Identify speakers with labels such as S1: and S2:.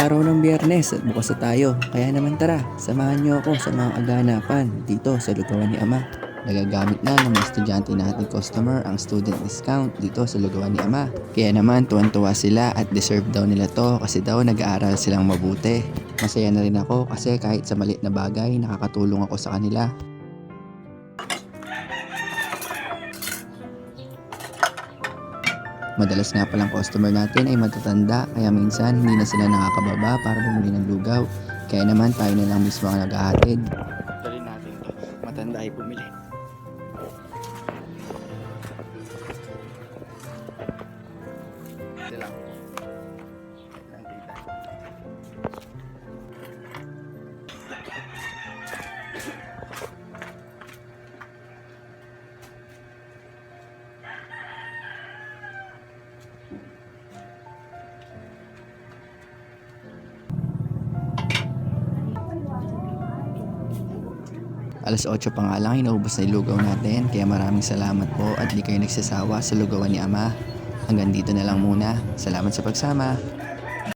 S1: Araw ng Biyernes at bukas na tayo. Kaya naman tara, samahan niyo ako sa mga aganapan dito sa Lugawan ni Ama. Nagagamit na ng mga estudyante nating customer ang student discount dito sa Lugawan ni Ama. Kaya naman tuwan-tuwa sila at deserve daw nila to kasi daw nag-aaral silang mabuti. Masaya na rin ako kasi kahit sa maliit na bagay nakakatulong ako sa kanila. Madalas nga palang customer natin ay matatanda kaya minsan hindi na sila nakakababa para bumili ng lugaw. Kaya naman tayo na lang mismo ang naghahatid. Dali natin to. Matanda ay bumili. Ito lang. Lang tita. Alas 8 pa nga lang, inaubos na yung lugaw natin. Kaya maraming salamat po at di kayo nagsasawa sa Lugawan ni Ama. Hanggang dito na lang muna. Salamat sa pagsama.